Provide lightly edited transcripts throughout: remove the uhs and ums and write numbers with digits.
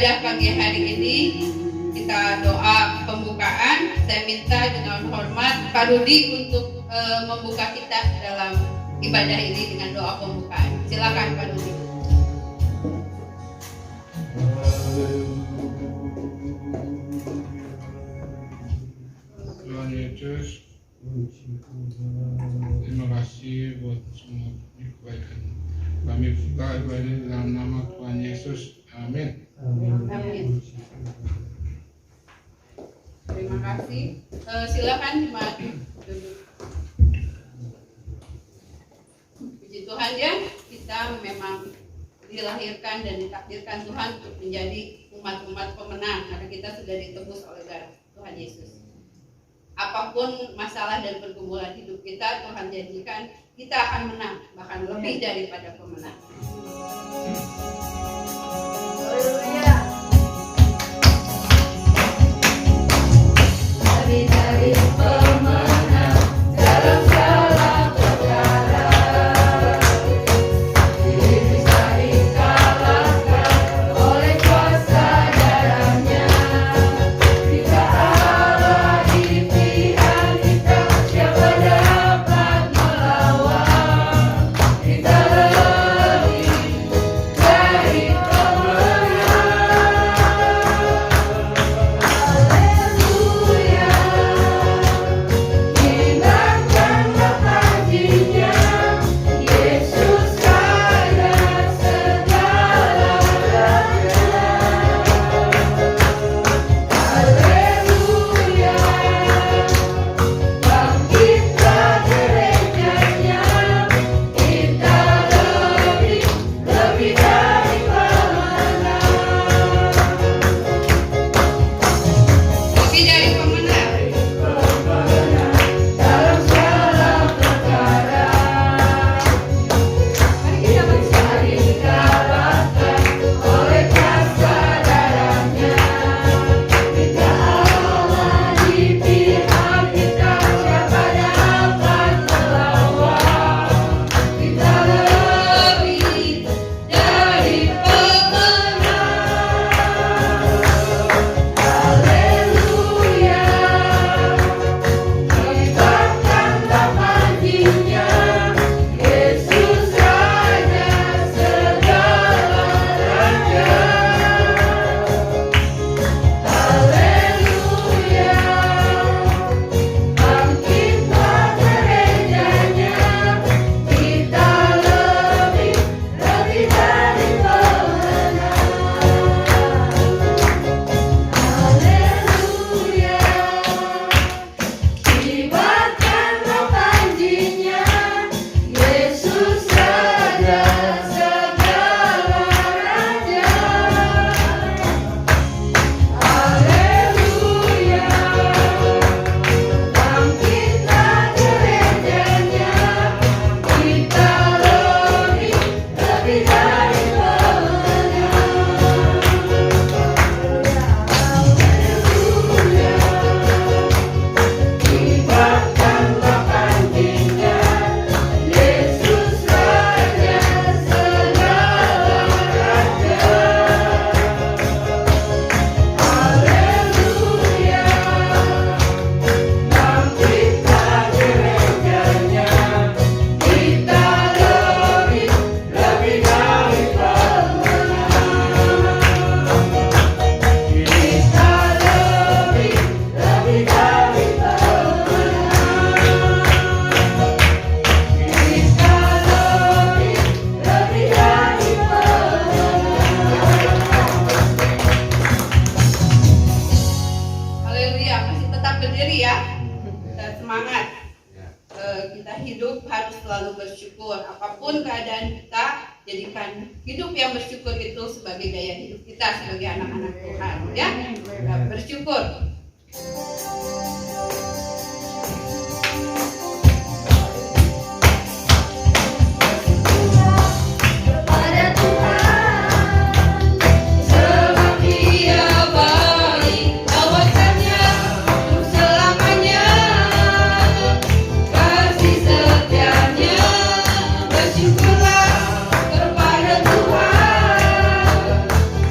ibadah pagi hari ini kita doa pembukaan. Saya minta dengan hormat Pak Rudi untuk membuka kita dalam ibadah ini dengan doa pembukaan. Silakan Pak Rudi. Tuhan Yesus, terima kasih buat semua kebaikan. Kami buka ibadah ini dalam nama Tuhan Yesus. Amin. Amin. Terima kasih. Silakan jemaat duduk. Puji Tuhan ya, kita memang dilahirkan dan ditakdirkan Tuhan untuk menjadi umat-umat pemenang karena kita sudah ditebus oleh darah Tuhan Yesus. Apapun masalah dan pergumulan hidup kita, Tuhan janjikan kita akan menang, bahkan lebih daripada pemenang. Haleluya. Dari pemenang dalam segala perkara, bisa dikalahkan oleh kuasa darahnya. Jika Allah di pihak kita, siapa dapat melawan? Kita lebih dari jadikan hidup yang bersyukur itu sebagai gaya hidup kita sebagai anak-anak Tuhan, ya. Bersyukur.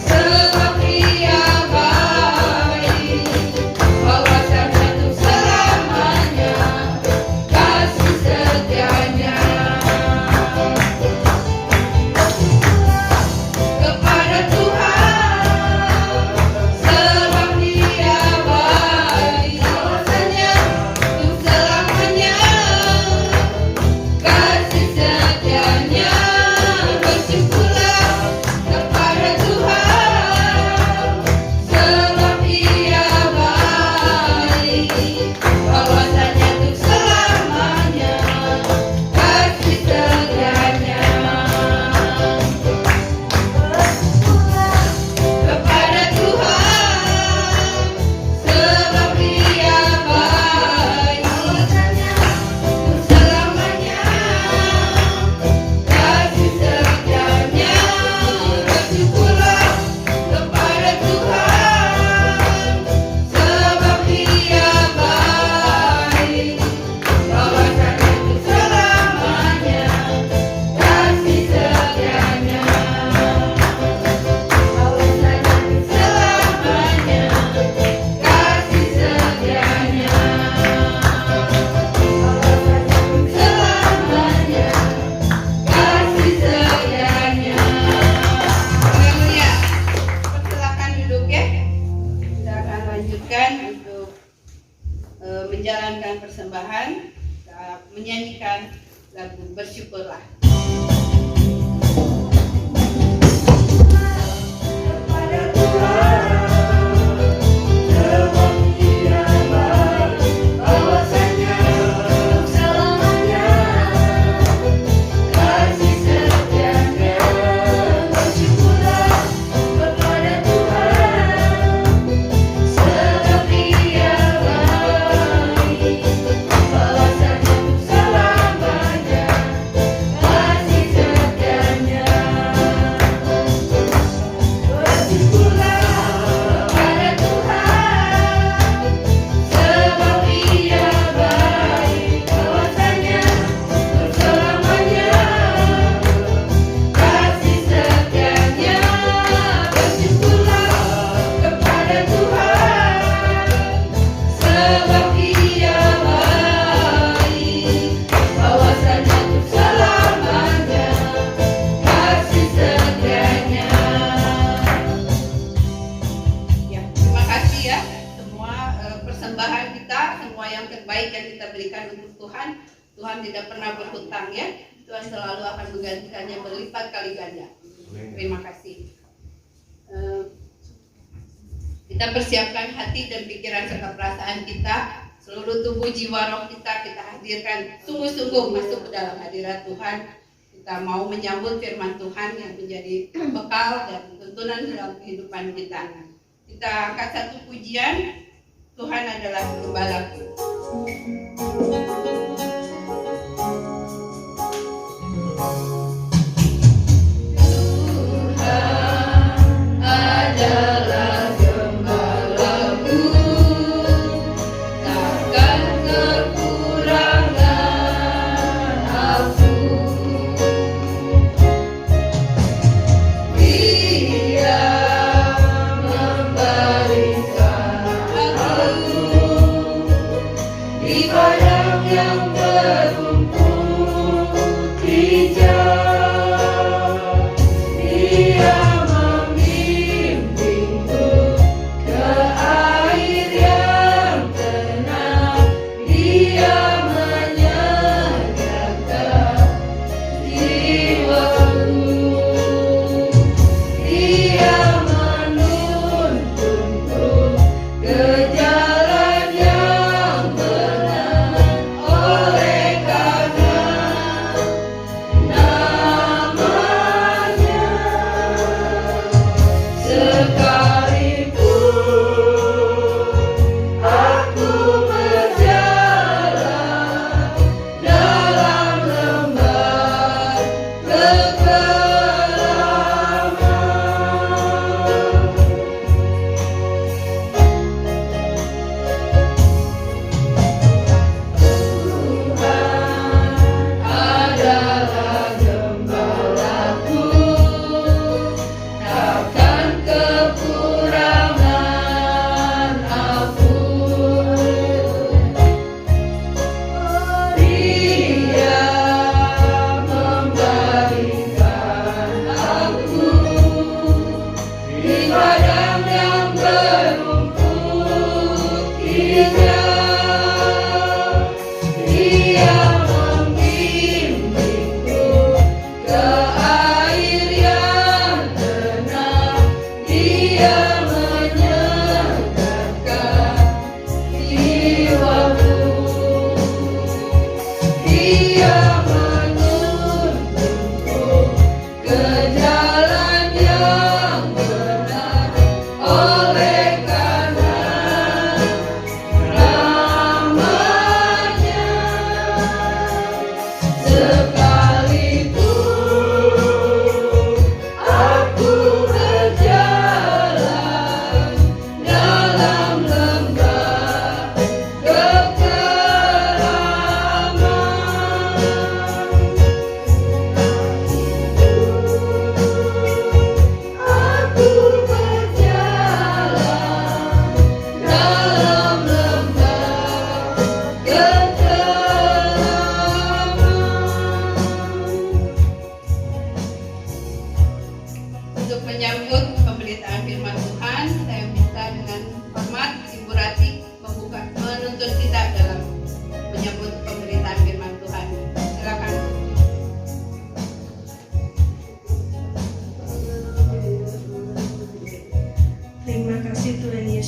Sebab lanjutkan untuk menjalankan persembahan, kita menyanyikan lagu Bersyukurlah. Tuhan tidak pernah berhutang ya. Tuhan selalu akan menggantikannya berlipat kali ganda. Terima kasih. Kita persiapkan hati dan pikiran serta perasaan kita, seluruh tubuh jiwa roh kita hadirkan sungguh-sungguh masuk ke dalam hadirat Tuhan. Kita mau menyambut firman Tuhan yang menjadi bekal dan tuntunan dalam kehidupan kita. Kita angkat satu pujian, Tuhan adalah gembalaku. Adalah gembalaku, takkan kekurangan aku. Dia memberikan aku di padang yang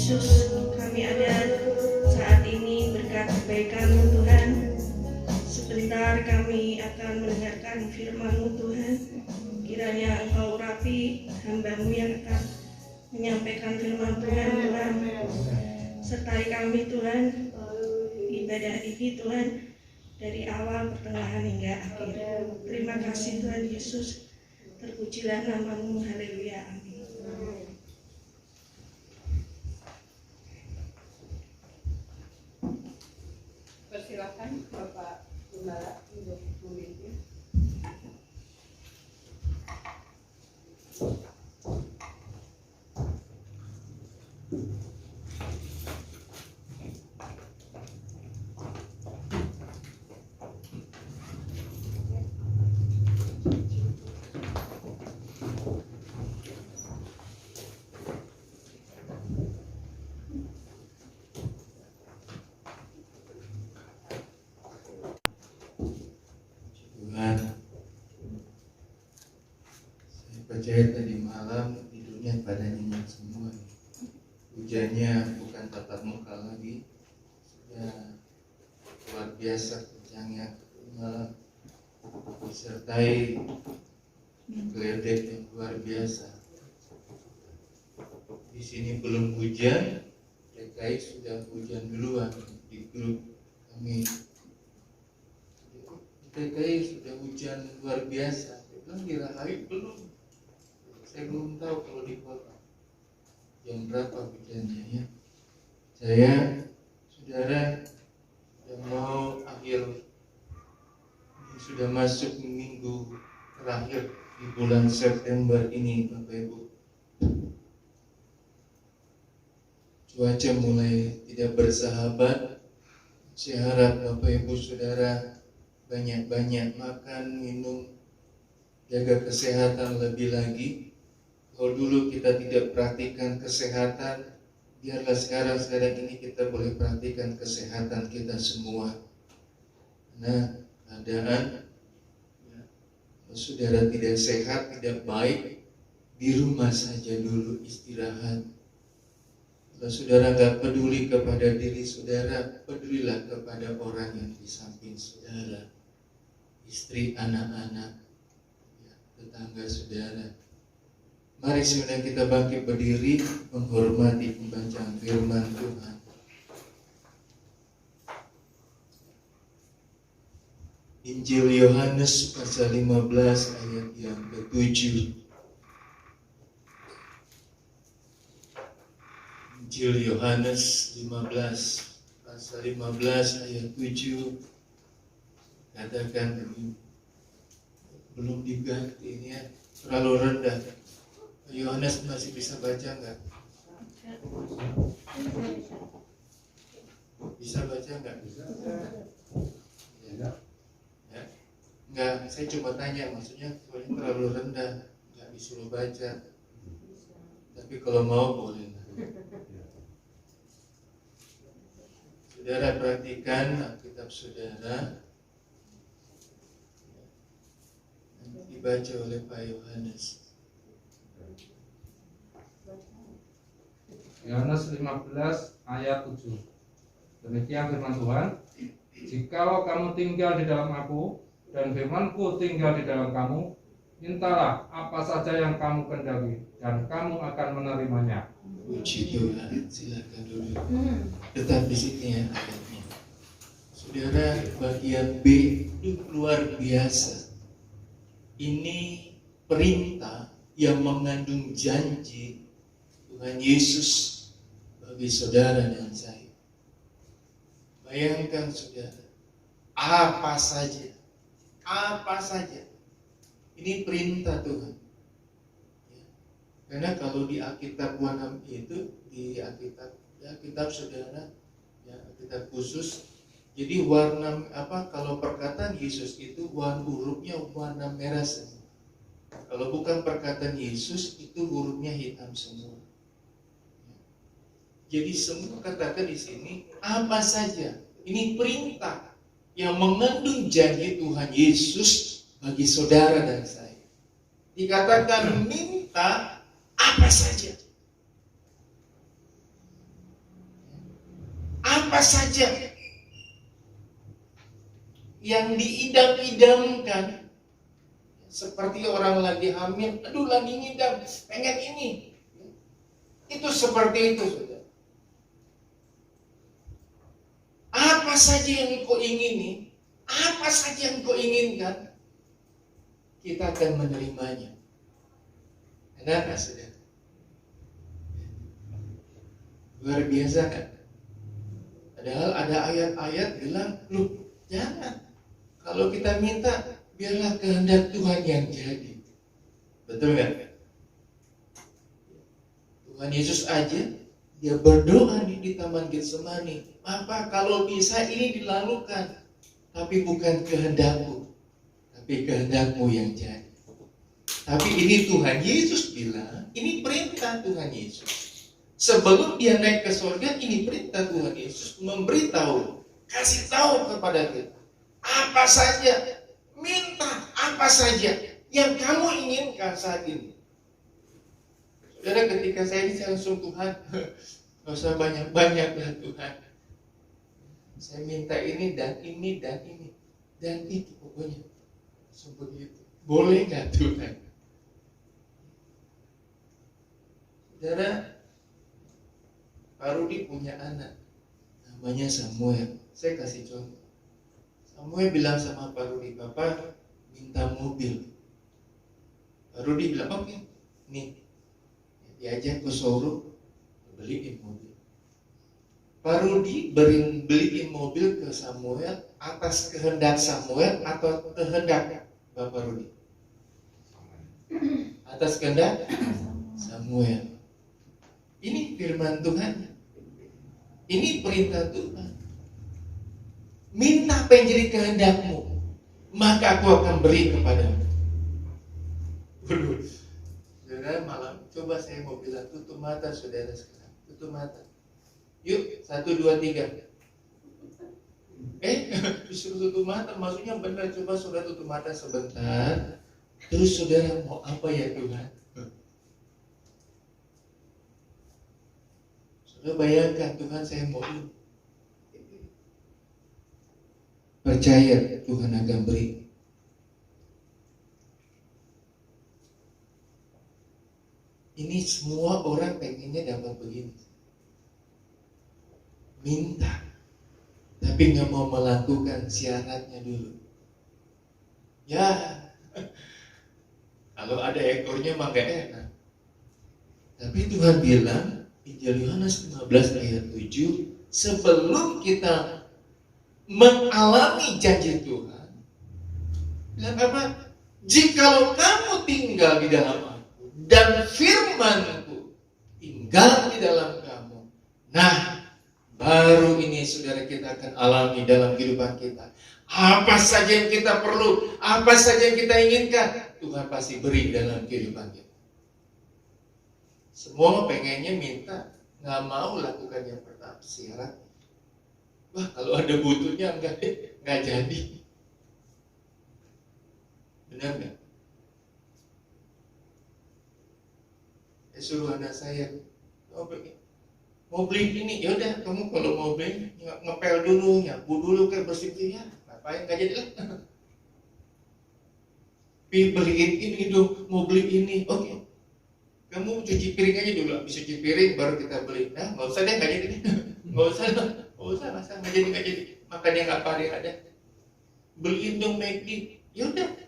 Yesus, kami ada saat ini berkat kebaikan-Mu Tuhan. Sebentar kami akan mendengarkan firman-Mu Tuhan. Kiranya Engkau urapi hamba-Mu yang akan menyampaikan firman Tuhan, Tuhan. Sertai kami Tuhan, ibadah ini Tuhan, dari awal, pertengahan hingga akhir. Terima kasih Tuhan Yesus. Terpujilah nama-Mu, haleluya, amin. Persilakan Bapak Gembala untuk memimpin. Tuhan, saya percaya tadi malam tidurnya pada nyenyak semua. Hujannya bukan tatap muka lagi, sudah luar biasa kencangnya malam, disertai geledek yang luar biasa. Di sini belum hujan, DKI sudah hujan duluan di grup kami. DKI sudah hujan luar biasa. Saya bilang di Rahayu belum. Saya belum tahu kalau di kota jam berapa hujannya ya. Saya, saudara, sudah mau akhir, sudah masuk minggu terakhir di bulan September ini, Bapak Ibu. Cuaca mulai tidak bersahabat. Saya harap Bapak Ibu Saudara banyak-banyak makan, minum, jaga kesehatan lebih lagi. Kalau dulu kita tidak perhatikan kesehatan, biarlah sekarang ini kita boleh perhatikan kesehatan kita semua. Nah, keadaan saudara tidak sehat, tidak baik, di rumah saja dulu istirahat. Kalau saudara nggak peduli kepada diri saudara, pedulilah kepada orang yang di samping saudara, istri, anak-anak, tetangga saudara. Mari saudara kita bangkit berdiri menghormati pembacaan firman Tuhan. Injil Yohanes pasal 15 ayat yang ke-7. Injil Yohanes 15 pasal 15 ayat 7 katakan belum diganti ini ya, terlalu rendah. Yohanes masih bisa baca enggak? Bisa baca enggak? Ya. Ya. Enggak, saya cuma tanya, maksudnya soalnya terlalu rendah, enggak disuruh baca. Tapi kalau mau boleh. Saudara perhatikan Alkitab saudara dibaca oleh Pak Yohanes. Yohanes 15 ayat 7. Demikian firman Tuhan, jikalau kamu tinggal di dalam aku dan firmanku tinggal di dalam kamu, mintalah apa saja yang kamu kehendaki dan kamu akan menerimanya. Puji Tuhan, silakan duduk. Tetap di sini ya ayatnya. Saudara, bagian B itu luar biasa. Ini perintah yang mengandung janji Tuhan Yesus bagi saudara dan saya. Bayangkan saudara, apa saja, ini perintah Tuhan. Ya. Karena kalau di Alkitab warna itu, di Alkitab saudara, ya Alkitab khusus. Jadi warna kalau perkataan Yesus itu hurufnya warna merah semua. Kalau bukan perkataan Yesus itu hurufnya hitam semua. Jadi semua katakan di sini apa saja. Ini perintah yang mengandung janji Tuhan Yesus bagi saudara dan saya. Dikatakan minta apa saja. Apa saja yang diidam-idamkan, seperti orang lagi hamil, aduh lagi ngidam, pengen ini. Itu seperti itu, saudara. Apa saja yang kau ingini, apa saja yang kau inginkan, kita akan menerimanya. Kenapa, saudara? Luar biasa kan? Padahal ada ayat-ayat bilang, loh jangan. Kalau kita minta, biarlah kehendak Tuhan yang jadi. Betul nggak? Tuhan Yesus aja, dia berdoa di Taman Getsemani. Apa kalau bisa ini dilakukan, tapi bukan kehendakmu, tapi kehendakmu yang jadi. Tapi ini Tuhan Yesus bilang, ini perintah Tuhan Yesus. Sebelum dia naik ke surga, ini perintah Tuhan Yesus memberitahu, kasih tahu kepada kita, apa saja, minta apa saja yang kamu inginkan saat ini. Saudara, ketika saya langsung, Tuhan, gak usah banyak-banyak lah Tuhan. Saya minta ini dan ini dan ini dan itu, pokoknya seperti itu. Boleh gak Tuhan? Saudara, Pak Rudi punya anak, namanya Samuel. Saya kasih contoh. Samuel bilang sama Pak Rudi, Papa minta mobil. Pak Rudi bilang, oke, nih. Diajak ke showroom, beliin mobil. Pak Rudi beliin mobil ke Samuel atas kehendak Samuel atau kehendak Bapak Rudi? Atas kehendak Samuel. Ini firman Tuhan. Ini perintah Tuhan. Minta apa yang jadi kehendakmu, maka aku akan beri kepadamu. Saudara, malam coba saya mau bilang, tutup mata saudara sekarang, tutup mata. Yuk, 1, 2, 3. Disuruh tutup mata, maksudnya benar. Coba saudara tutup mata sebentar. Terus saudara mau apa ya Tuhan? Saudara bayangkan, Tuhan saya mau ini. Percaya Tuhan akan beri. Ini semua orang pengennya dapat begini. Minta, tapi nggak mau melakukan syaratnya dulu. Ya, kalau ada ekornya mah gak enak. Tapi Tuhan bilang, Injil Yohanes 15 ayat 7, sebelum kita mengalami janji Tuhan, bilang apa? Jikalau kamu tinggal di dalam aku dan firman-Ku tinggal di dalam kamu, nah baru ini saudara kita akan alami dalam kehidupan kita. Apa saja yang kita perlu, apa saja yang kita inginkan, Tuhan pasti beri dalam kehidupan kita. Semua pengennya minta, nggak mau lakukan yang pertama, syarat. Wah, kalau ada butuhnya enggak jadi. Benar nggak? Saya suruh anak saya, mau beli ini, ya udah kamu kalau mau beli ngepel dulu, nyapu dulu, kayak bersih-bersih ya. Ngapain nggak jadi lah. Beliin ini dong, mau beli ini, oke. Kamu cuci piring aja dulu, habis cuci piring baru kita beli. Nah, nggak usah deh, nggak jadi deh. Nggak usah, masa nggak jadi. Makannya nggak apa ada. Beliin dong McD, ya udah.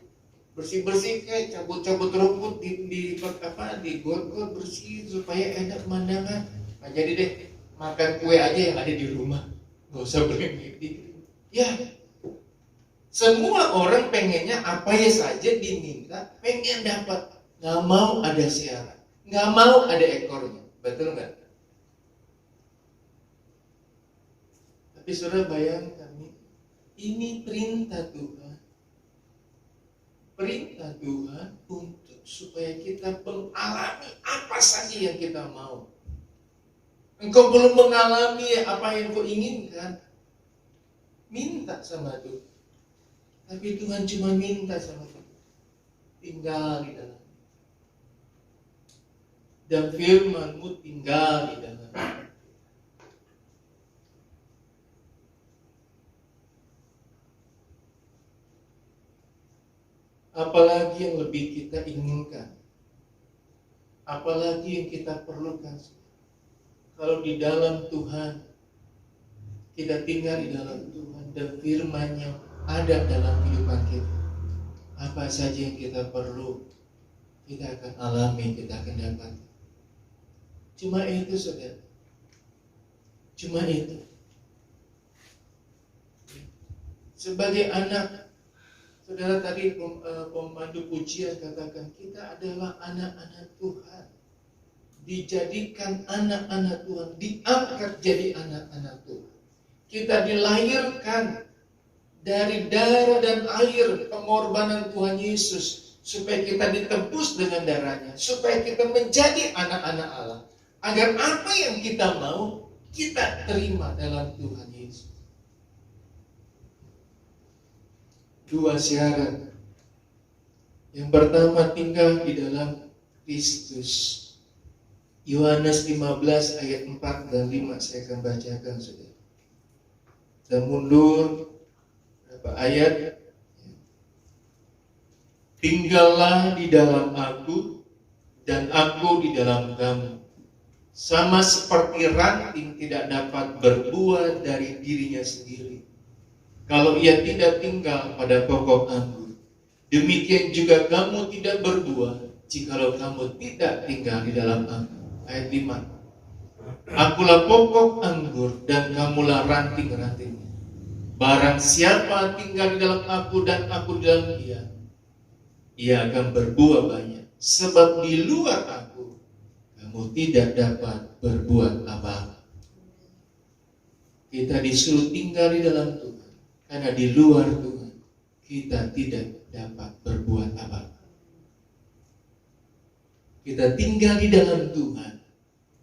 Bersih-bersih kayak cabut-cabut rumput di got-got bersih supaya enak pemandangan. Nggak jadi deh, makan kue aja yang ada di rumah, nggak usah beli McD. Ya, semua orang pengennya apa ya saja diminta, pengen dapat, nggak mau ada syarat, nggak mau ada ekornya, betul nggak? Tapi saudara bayangkan, ini perintah Tuhan. Perintah Tuhan untuk supaya kita mengalami apa saja yang kita mau. Engkau belum mengalami apa yang kau inginkan, minta sama Tuhan. Tapi Tuhan cuma minta sama kita, tinggal di dalam. Dan firman-Mu tinggal di dalam. Apalagi yang lebih kita inginkan? Apalagi yang kita perlukan? Kalau di dalam Tuhan, kita tinggal di dalam Tuhan dan firman-Nya ada dalam kehidupan kita, apa saja yang kita perlu, kita akan alami, kita akan dapat. Cuma itu, saudara. Cuma itu. Sebagai anak, saudara tadi pemandu pujian katakan, kita adalah anak-anak Tuhan. Dijadikan anak-anak Tuhan, diangkat jadi anak-anak Tuhan. Kita dilahirkan dari darah dan air pengorbanan Tuhan Yesus, supaya kita ditebus dengan darahnya, supaya kita menjadi anak-anak Allah. Agar apa yang kita mau, kita terima dalam Tuhan Yesus. 2 syarat. Yang pertama, tinggal di dalam Kristus. Yohanes 15 ayat 4 dan 5 saya akan bacakan, saudara. Dan mundur berapa ayat. Tinggallah di dalam aku dan aku di dalam kamu. Sama seperti ranting tidak dapat berbuah dari dirinya sendiri kalau ia tidak tinggal pada pokok anggur. Demikian juga kamu tidak berbuah jikalau kamu tidak tinggal di dalam aku. Ayat 5. Akulah pokok anggur dan kamulah ranting-rantingnya. Barang siapa tinggal di dalam aku dan aku di dalam dia, ia akan berbuah banyak. Sebab di luar aku, kamu tidak dapat berbuat apa-apa. Kita disuruh tinggal di dalam Tuhan. Karena di luar Tuhan, kita tidak dapat berbuat apa-apa. Kita tinggal di dalam Tuhan,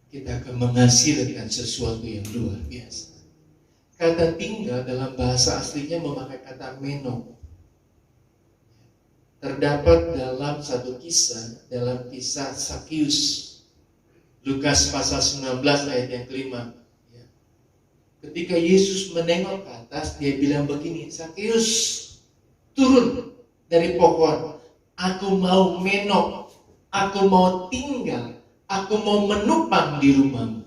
kita akan menghasilkan sesuatu yang luar biasa. Kata tinggal dalam bahasa aslinya memakai kata meno. Terdapat dalam satu kisah, dalam kisah Sakius, Lukas pasal 19 ayat yang kelima. Ketika Yesus menengok ke atas, dia bilang begini, Sakius, turun dari pohon. Aku mau menok, aku mau tinggal, aku mau menupang di rumahmu.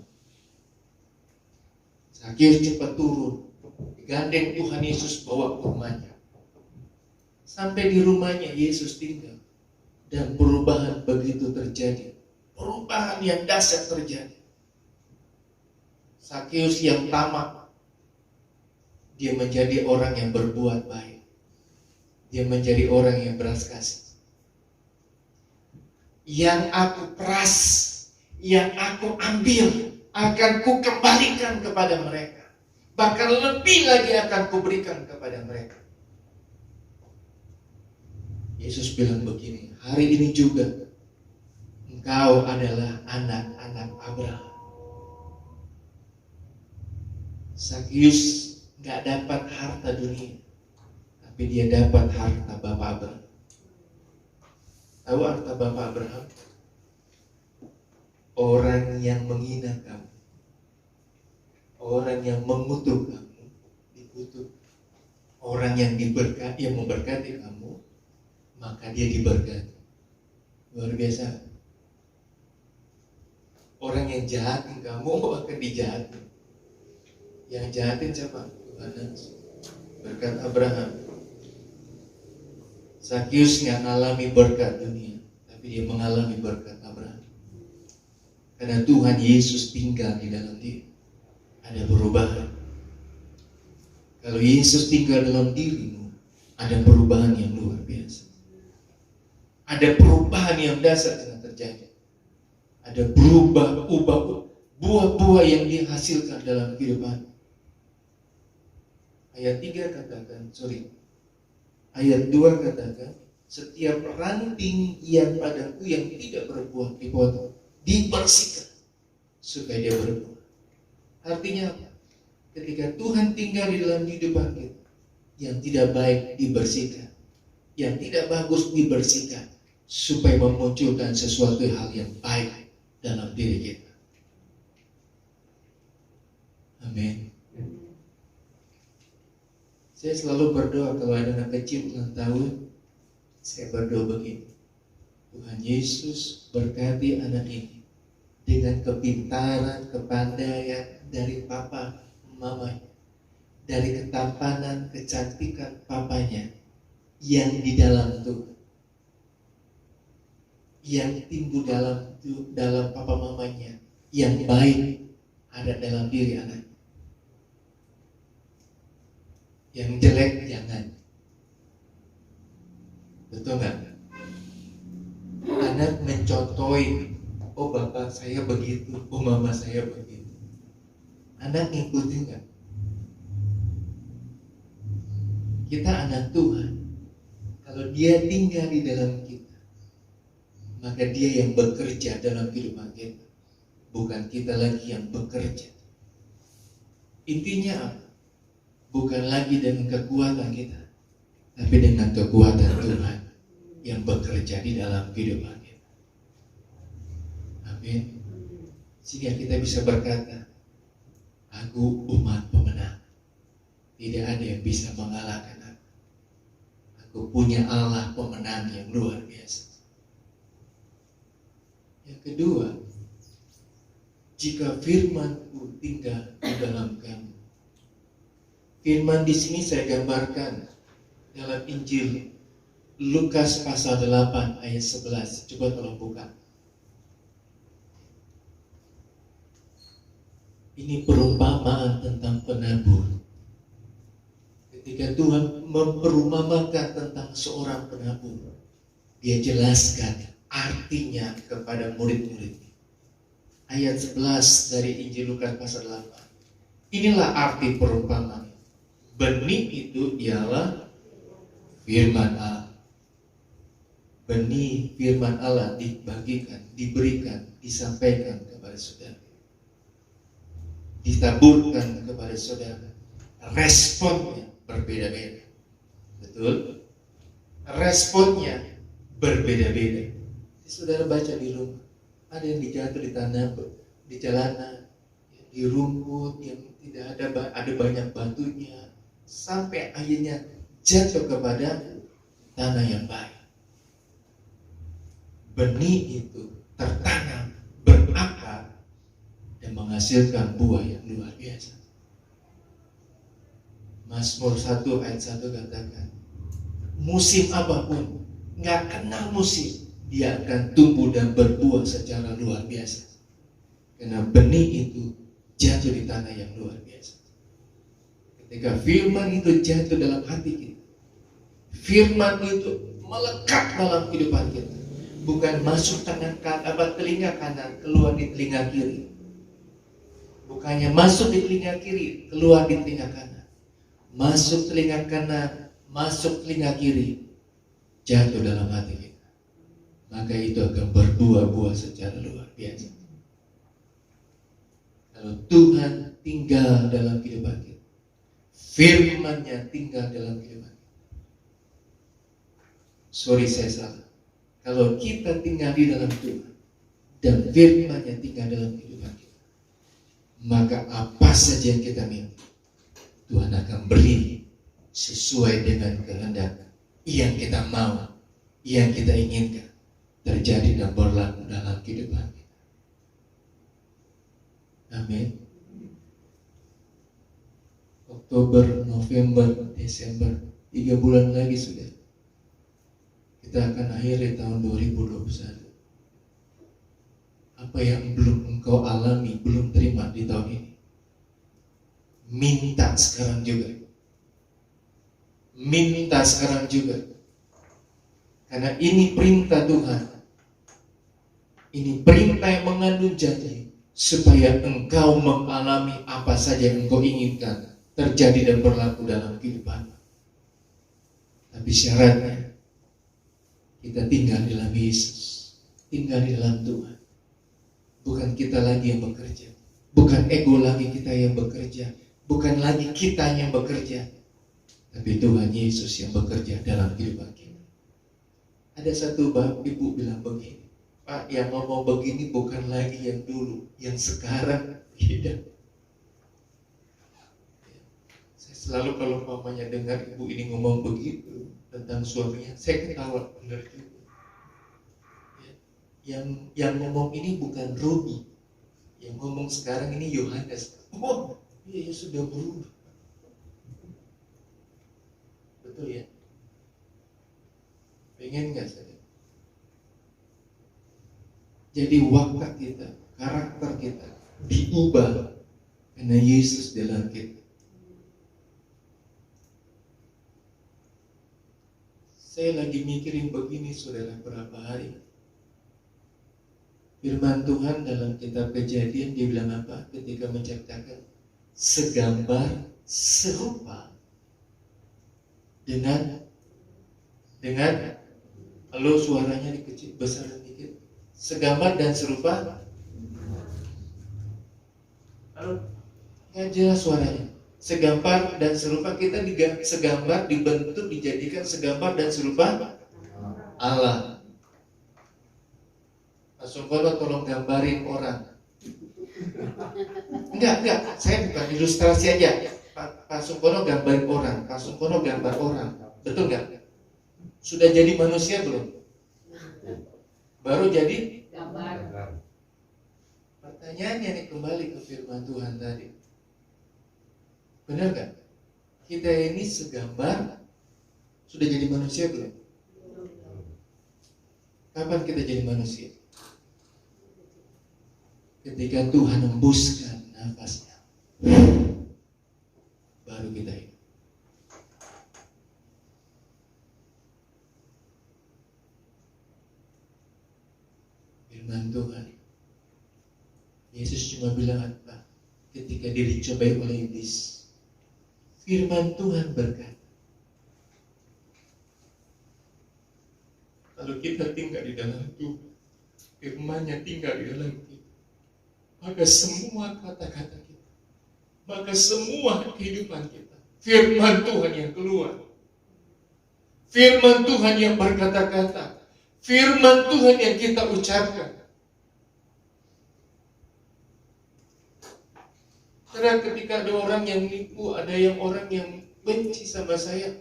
Sakius cepat turun, digandeng Tuhan Yesus bawa ke rumahnya. Sampai di rumahnya Yesus tinggal. Dan perubahan begitu terjadi. Perubahan yang dahsyat terjadi. Sakius yang tamak, dia menjadi orang yang berbuat baik. Dia menjadi orang yang belas kasih. Yang aku peras, yang aku ambil, akan kukembalikan kepada mereka. Bahkan lebih lagi akan kuberikan kepada mereka. Yesus bilang begini, hari ini juga engkau adalah anak-anak Abraham. Sakius gak dapat harta dunia, tapi dia dapat harta Bapak Abraham. Tahu harta Bapak Abraham? Orang yang menghina kamu, orang yang mengutuk kamu, dikutuk. Orang yang diberkati, yang memberkati kamu, maka dia diberkati. Luar biasa. Orang yang jahatin kamu akan dijahatin. Yang jahatin siapa? Tuhan. Berkat Abraham. Sakius nggak mengalami berkat dunia, tapi dia mengalami berkat Abraham. Karena Tuhan Yesus tinggal di dalam dia, ada perubahan. Kalau Yesus tinggal dalam dirimu, ada perubahan yang luar biasa. Ada perubahan yang dasar yang terjadi. Ada buah-buah yang dihasilkan dalam kehidupan. Ayat 3 katakan, ayat 2 katakan, setiap ranting yang padaku yang tidak berbuah dipotong, dibersihkan supaya dia berbuah. Artinya apa? Ketika Tuhan tinggal di dalam kehidupan kita, yang tidak baik dibersihkan, yang tidak bagus dibersihkan, supaya memunculkan sesuatu hal yang baik dalam diri kita. Amin. Saya selalu berdoa kalau ada anak kecil ulang tahun, Saya berdoa begini, Tuhan Yesus berkati anak ini dengan kepintaran, kepandaian dari papa, mamanya, dari ketampanan, kecantikan papanya yang di dalam Tuhan, yang timbul dalam papa mamanya, yang baik ada dalam diri anak. Yang jelek jangan. Betul nggak? Anak mencontohi, oh bapak saya begitu, oh mama saya begitu. Anak ngikutin nggak? Kita anak Tuhan. Kalau dia tinggal di dalam kita, maka dia yang bekerja dalam kehidupan kita, bukan kita lagi yang bekerja. Intinya apa? Bukan lagi dengan kekuatan kita, tapi dengan kekuatan Tuhan yang bekerja di dalam kehidupan kita. Amin. Sehingga kita bisa berkata, aku umat pemenang. Tidak ada yang bisa mengalahkan aku. Aku punya Allah pemenang yang luar biasa. Yang kedua, jika firman-Ku tinggal di dalam kamu. Firman di sini saya gambarkan dalam Injil Lukas pasal 8 ayat 11. Coba tolong buka. Ini perumpamaan tentang penabur. Ketika Tuhan memperumpamakan tentang seorang penabur, Dia jelaskan artinya kepada murid-muridnya. Ayat 11 dari Injil Lukas pasal 8. Inilah arti perumpamaan. Benih itu ialah firman Allah. Benih firman Allah dibagikan, diberikan, disampaikan kepada saudara. Ditaburkan kepada saudara. Responnya berbeda-beda. Betul? Responnya berbeda-beda. Saudara baca di rumah. Ada yang dijatuh di tanah, di jalanan, di rumput yang tidak ada banyak batunya, sampai akhirnya jatuh kepada tanah yang baik. Benih itu tertanam, berakar, dan menghasilkan buah yang luar biasa. Mazmur 1 ayat 1 katakan, musim apapun, gak kenal musim, dia akan tumbuh dan berbuah secara luar biasa. Karena benih itu jatuh di tanah yang luar biasa. Ketika firman itu jatuh dalam hati kita, firman itu melekat dalam kehidupan kita, bukan masuk telinga kanan, keluar di telinga kiri. Bukannya masuk di telinga kiri, keluar di telinga kanan. Masuk telinga kanan, masuk telinga kiri, jatuh dalam hati kita. Maka itu akan berbuah-buah secara luar biasa. Kalau Tuhan tinggal dalam kehidupan kita, firman-Nya tinggal dalam kehidupan kita. Sorry saya salah. Kalau kita tinggal di dalam Tuhan dan firman-Nya tinggal dalam kehidupan kita, maka apa saja yang kita minta, Tuhan akan beri sesuai dengan kehendak yang kita mau, yang kita inginkan terjadi dan berlaku dalam kehidupan kita. Amin. Oktober, November, Desember, 3 bulan lagi sudah. Kita akan akhiri tahun 2021. Apa yang belum engkau alami, belum terima di tahun ini, minta sekarang juga. Minta sekarang juga. Karena ini perintah Tuhan. Ini perintah yang mengandung janji, supaya engkau mengalami apa saja yang engkau inginkan terjadi dan berlaku dalam kehidupan. Tapi syaratnya kita tinggal di dalam Yesus, tinggal di dalam Tuhan. Bukan kita lagi yang bekerja, bukan ego lagi kita yang bekerja, bukan lagi kita yang bekerja, tapi Tuhan Yesus yang bekerja dalam kehidupan kita. Ada satu ibu bilang begini, Pak, yang ngomong begini bukan lagi yang dulu, yang sekarang tidak. Saya Selalu kalau mamanya dengar ibu ini ngomong begitu tentang suaminya, saya ketawa, benar juga. Yang ngomong ini bukan Ruby, yang ngomong sekarang ini Yohanes. Oh, iya sudah berubah. Betul ya? Pengen nggak saya? Jadi watak kita, karakter kita diubah karena Yesus dalam kita. Saya lagi mikirin begini, saudara, berapa hari. Firman Tuhan dalam kitab Kejadian dia bilang apa? Ketika menciptakan segambar serupa dengan halo, suaranya dikecil besaran dikit. Segambar dan serupa. Halo, nggak jelas suaranya. Segambar dan serupa, kita segambar dibentuk dijadikan segambar dan serupa Allah. Langsung kalau tolong gambarin orang. Enggak, saya bukan ilustrasi aja. Pak Sungkono gambarin orang, Pak Sungkono gambar orang. Betul nggak? Sudah jadi manusia belum? Baru jadi Gambar. Pertanyaannya nih, kembali ke firman Tuhan tadi. Benar gak? Kita ini segambar, sudah jadi manusia belum? Kapan kita jadi manusia? Ketika Tuhan hembuskan nafasnya, baru kita hidup. Firman Tuhan, Yesus cuma bilang apa? Ketika dia dicobai oleh iblis, firman Tuhan berkata, kalau kita tinggal di dalam Tuhan, firman-Nya tinggal di dalam kita, maka semua kata-kata kita, maka semua kehidupan kita, firman Tuhan yang keluar, firman Tuhan yang berkata-kata, firman Tuhan yang kita ucapkan. Karena ketika ada orang yang nipu, ada orang yang benci sama saya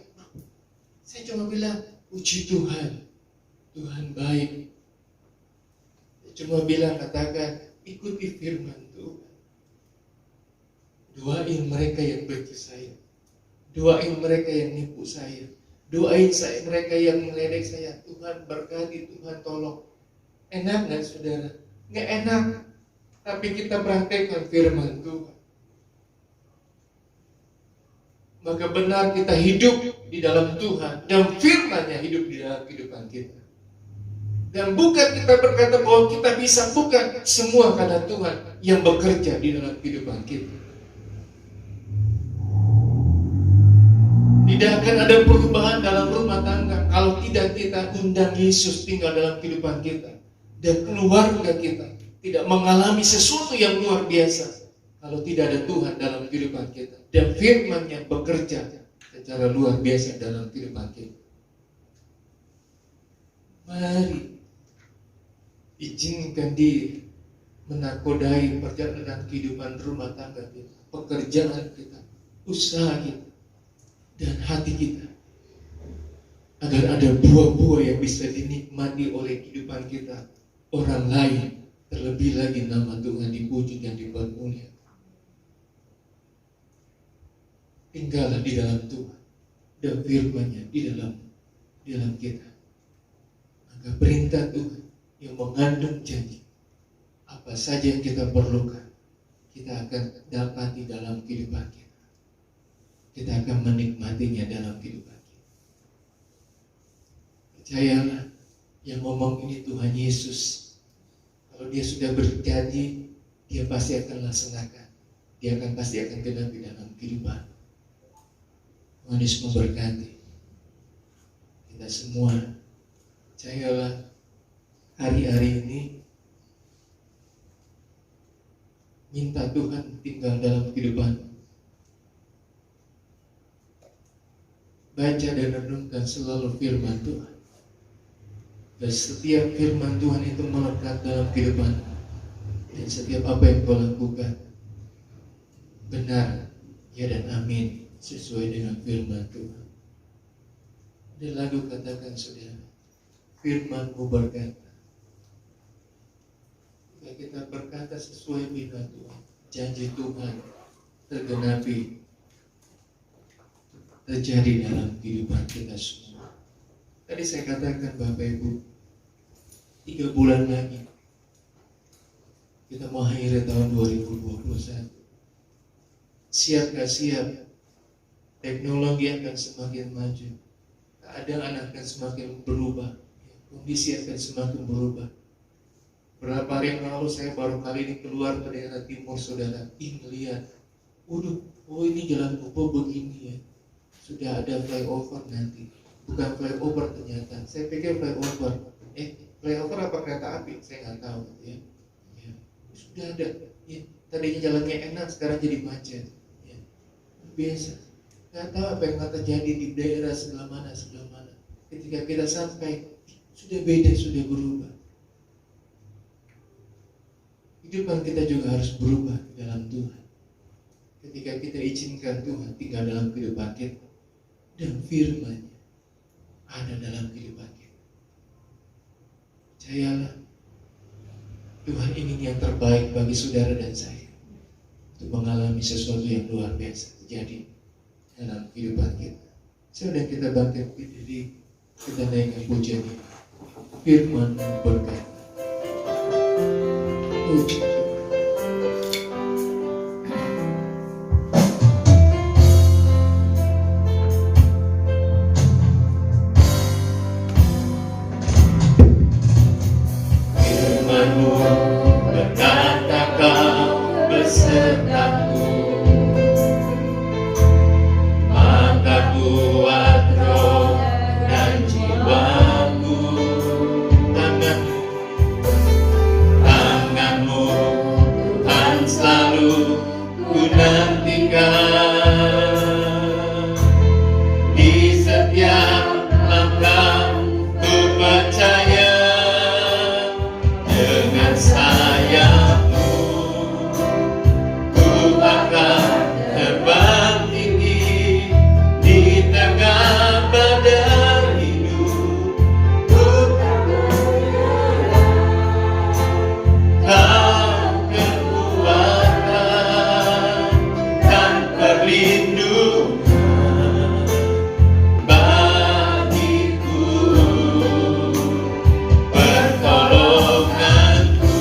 cuma bilang, puji Tuhan, Tuhan baik. Saya cuma bilang, katakan, ikuti firman Tuhan. Doain mereka yang benci saya, doain mereka yang nipu saya, doain mereka yang meledek saya. Tuhan berkati, Tuhan tolong. Enak gak saudara? Gak enak. Tapi kita praktekkan firman Tuhan, maka benar kita hidup di dalam Tuhan dan firman-Nya hidup di dalam kehidupan kita. Dan bukan kita berkata bahwa kita bisa, bukan, semua karena Tuhan yang bekerja di dalam kehidupan kita. Tidak akan ada perubahan dalam rumah tangga kalau tidak kita undang Yesus tinggal dalam kehidupan kita, dan keluarga kita tidak mengalami sesuatu yang luar biasa kalau tidak ada Tuhan dalam kehidupan kita dan firman-Nya bekerja secara luar biasa dalam kehidupan kita. Mari izinkan diri menakodai perjalanan kehidupan rumah tangga kita, pekerjaan kita, usaha kita, dan hati kita, agar ada buah-buah yang bisa dinikmati oleh kehidupan kita, orang lain, terlebih lagi nama Tuhan dipuji dan dipermuliakan. Tinggallah di dalam Tuhan dan firman-Nya di dalam kita. Maka perintah Tuhan yang mengandung janji, apa saja yang kita perlukan, kita akan dapati dalam kehidupan kita. Kita akan menikmatinya dalam kehidupan kita. Percayalah, yang ngomong ini Tuhan Yesus. Kalau Dia sudah berjanji, Dia pasti akan laksanakan. Dia pasti akan genapi dalam kehidupan. Tuhan Yesus memberkati kita semua. Percayalah, hari-hari ini minta Tuhan tinggal dalam kehidupan. Baca dan renungkan selalu firman Tuhan. Dan setiap firman Tuhan itu melekat dalam kehidupan. Dan setiap apa yang kau lakukan, benar, ya dan amin. sesuai dengan firman Tuhan. Dan lalu katakan saudara, firman-Mu berkata, jika kita berkata sesuai firman Tuhan, janji Tuhan tergenapi, terjadi dalam kehidupan kita semua. Tadi saya katakan Bapak Ibu, 3 bulan lagi kita mengakhiri tahun 2021. Siap gak siap, teknologi akan semakin maju, keadaan akan semakin berubah, kondisi akan semakin berubah. Berapa hari yang lalu saya baru kali ini keluar ke daerah timur saudara, melihat, oh ini jalan Kopo begini ya, sudah ada flyover nanti, bukan flyover ternyata. Saya pikir flyover, flyover apa kereta api? Saya nggak tahu ya. Sudah ada, ya. Tadinya jalannya enak, sekarang jadi macet. Ya. Biasa, nggak tahu apa yang akan terjadi di daerah sebelah mana. Ketika kita sampai, sudah beda, sudah berubah. Kehidupan kita juga harus berubah dalam Tuhan. Ketika kita izinkan Tuhan tinggal dalam kehidupan kita, dan firman-Nya ada dalam kehidupan kita. Percayalah, Tuhan ingin yang terbaik bagi saudara dan saya untuk mengalami sesuatu yang luar biasa terjadi dalam kehidupan kita. Sudah kita bangkit berdiri, kita naikkan pujian ini. Firman berkata, firman-Mu berkata Kau besertaku, maka kuat roh dan jiwaku. Tangan-Mu Tuhan selalu ku nantikan. Di setiap langkah ku percaya, dengan sayap-Mu ku akan terbang tinggi di tengah badai hidup. Ku tak menyerah, Kau kekuatan dan perlindungan bagiku, pertolonganku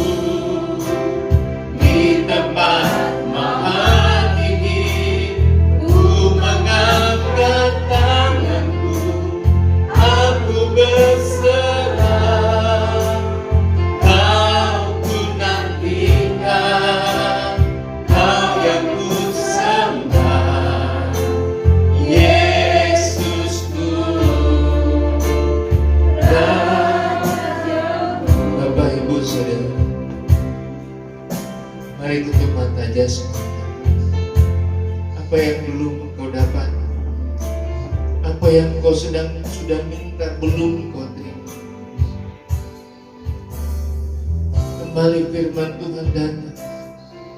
di tempat maha tinggi. Ku mengangkat tanganku, aku berserah. Kau ku nantikan, Kau yang ku sembah, Yesusku, Rajaku. Bapak Ibu Saudara, mari tutup mata jasmani. Apa yang belum engkau dapat, apa yang engkau sudah minta belum engkau terima. Kembali firman Tuhan datang,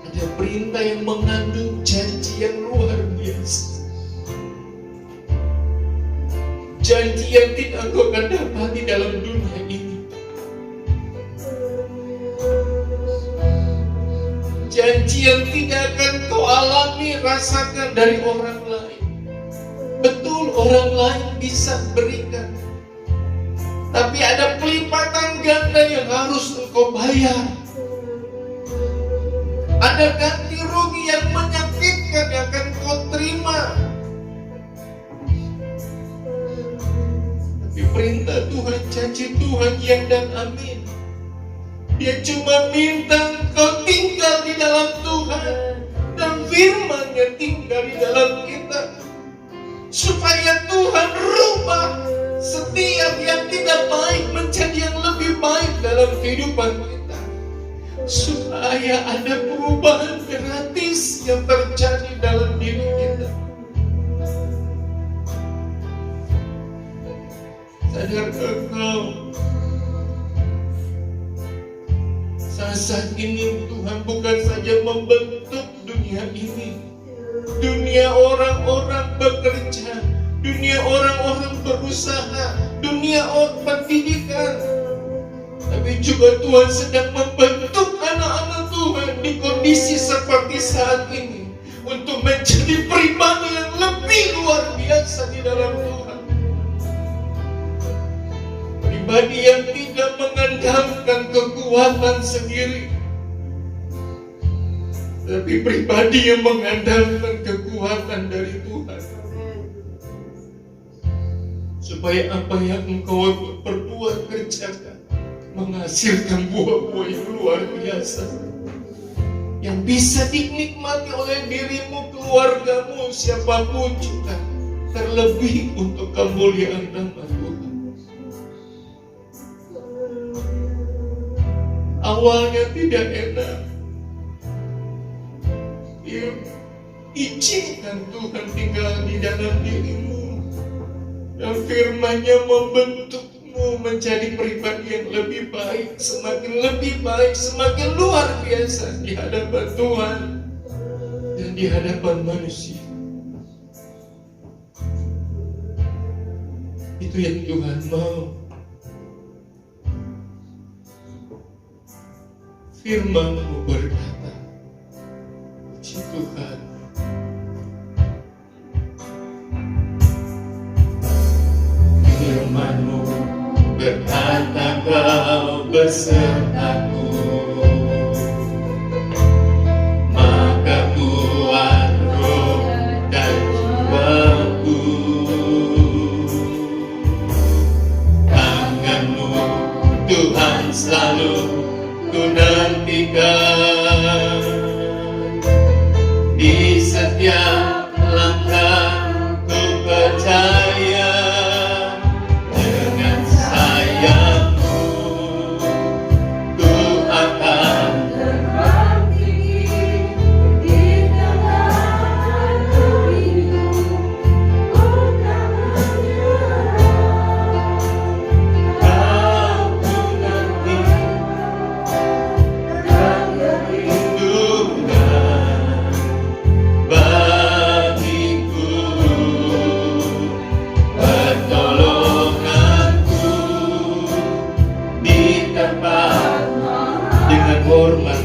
ada perintah yang mengandung janji yang luar biasa, janji yang tidak engkau akan dapati dalam dunia ini, janji yang tidak akan kau alami, rasakan dari orang lain. Betul, orang lain bisa berikan, tapi ada pelipatan ganda yang harus engkau bayar. Ada ganti rugi yang menyakitkan yang akan kau terima. Tapi perintah Tuhan, janji Tuhan yang dan amin. Dia cuma minta engkau tinggal di dalam Tuhan, dan firman-Nya tinggal di dalam kita, supaya Tuhan rubah setiap yang tidak baik menjadi yang lebih baik dalam kehidupan kita, supaya ada perubahan gratis yang terjadi dalam diri kita. Sadarkah kau, saat ini Tuhan bukan saja membentuk dunia ini, dunia dunia orang-orang bekerja, dunia orang-orang berusaha, dunia orang pendidikan. Tapi juga Tuhan sedang membentuk anak-anak Tuhan di kondisi seperti saat ini untuk menjadi pribadi yang lebih luar biasa di dalam Tuhan. Pribadi yang tidak mengandalkan kekuatan sendiri, tapi pribadi yang mengandalkan kekuatan dari Tuhan. Supaya apa yang engkau perbuat, kerjakan, menghasilkan buah-buah yang luar biasa, yang bisa dinikmati oleh dirimu, keluargamu, siapapun juga, terlebih untuk kemuliaan nama Tuhan. Awalnya tidak enak, izinkan Tuhan tinggal di dalam dirimu, dan firman-Nya membentukmu menjadi pribadi yang lebih baik, semakin luar biasa di hadapan Tuhan dan di hadapan manusia. Itu yang Tuhan mau. Firman-Mu berkata, puji Tuhan, firman-Mu berkata, Kau besertaku, maka kuat roh dan jiwaku. Tangan-Mu Tuhan selalu ku nantikan, di setiap langkah ku percaya, dengan sayap-Mu ku akan terbang tinggi di tangan Tuhan. Oh, jangan nyerah, Kau ku nanti perlindungan bagiku, pertolonganku di tempat. Dengan hormat,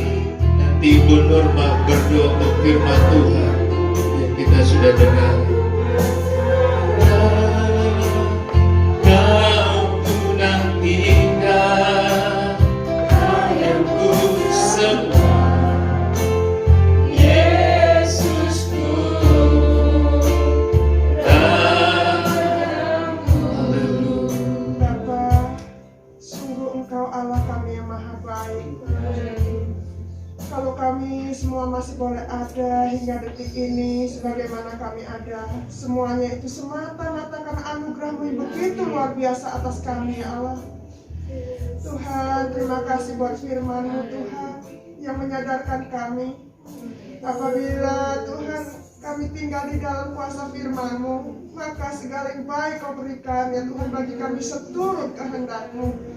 nanti Bu Norma berdoa untuk firman Tuhan yang kita sudah dengar. Kau ku nantikan, ayamku semua, Yesusku, Haleluya. Bapa, sungguh Engkau Allah kami yang maha baik. Kalau kami semua masih boleh ada hingga detik ini, sebagaimana kami ada, semuanya itu semata-mata karena anugerah-Mu yang begitu luar biasa atas kami, ya Allah. Tuhan, terima kasih buat firman-Mu, Tuhan, yang menyadarkan kami apabila Tuhan kami tinggal di dalam kuasa firman-Mu, maka segala yang baik Kau berikan, ya Tuhan, bagi kami seturut kehendak-Mu.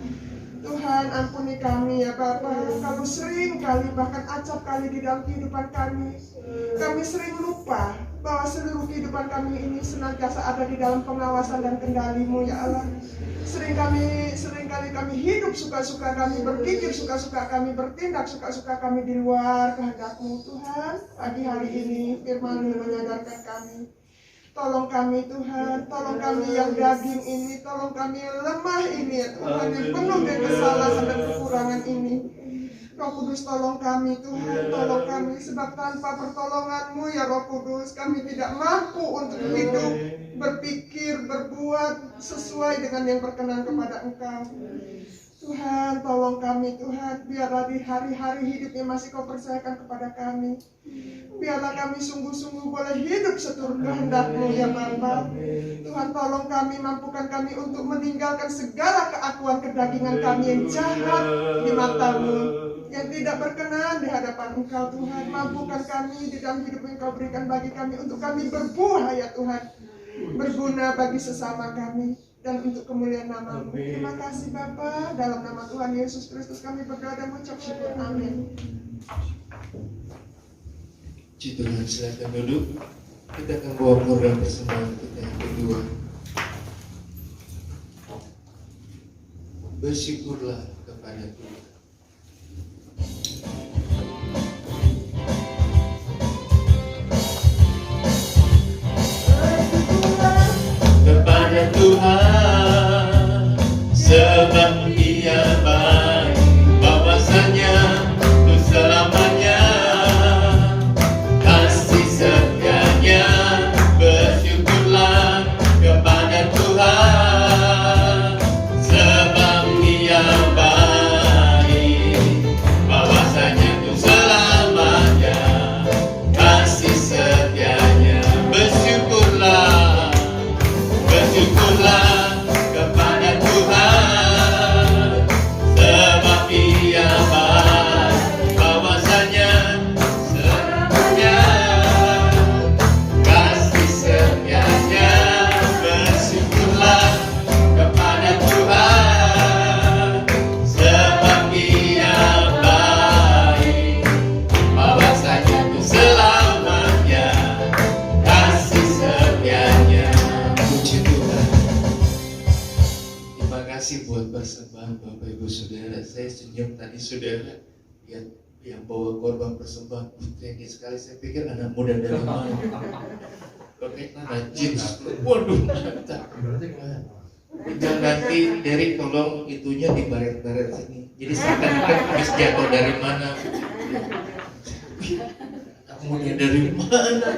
Tuhan, ampuni kami ya Bapa, kalau sering kali, bahkan acap kali di dalam kehidupan kami sering lupa bahwa seluruh kehidupan kami ini senantiasa ada di dalam pengawasan dan kendali-Mu, ya Allah. Seringkali kami hidup suka-suka kami, berpikir suka-suka kami, bertindak suka-suka kami di luar kehendak-Mu. Tuhan, pagi hari ini firman-Mu menyadarkan kami. Tolong kami Tuhan, tolong kami yang daging ini, tolong kami yang lemah ini ya Tuhan, yang penuh dengan kesalahan dan kekurangan ini. Roh Kudus tolong kami Tuhan, tolong kami, sebab tanpa pertolongan-Mu ya Roh Kudus, kami tidak mampu untuk hidup, berpikir, berbuat sesuai dengan yang berkenan kepada Engkau. Tuhan, tolong kami Tuhan, biarlah di hari-hari hidup yang masih Kau percayakan kepada kami, biarlah kami sungguh-sungguh boleh hidup seturut kehendak-Mu ya Bapa. Tuhan, tolong kami, mampukan kami untuk meninggalkan segala keakuan kedagingan kami yang jahat di mata-Mu, yang tidak berkenan di hadapan Engkau. Tuhan, mampukan kami di dalam hidup yang Kau berikan bagi kami, untuk kami berbuah ya Tuhan, berguna bagi sesama kami dan untuk kemuliaan nama-Mu. Terima kasih Bapa, dalam nama Tuhan Yesus Kristus kami berdoa dan mengucap syukur. Amin. Puji Tuhan, silakan duduk. kita akan bawa korban persembahan kita yang kedua. Bersyukurlah kepada Tuhan. Kepada Tuhan, sebab Dia baik, bahwasanya untuk selamanya kasih setianya. Bersyukurlah kepada Tuhan, sebab Dia baik, bahwasanya untuk selamanya kasih setianya. Bersyukurlah, bersyukurlah kepada Tuhan, sebab Dia baik, bahwasanya selamanya kasih setianya. Bersyukurlah kepada Tuhan, sebab Dia baik, bahwasanya untuk selamanya kasih setianya. Puji Tuhan. Terima kasih buat persembahan Bapak Ibu Saudara. Saya senyum tadi saudara lihat yang bawa korban persembahan putri sekali. Saya pikir anak muda dari mana. Pakai tanah jeans. Waduh, mantap. Tinggal nanti dari tolong itunya dibaret-baret sini. Jadi seakan-akan habis jatuh dari mana. Anak muda dari mana?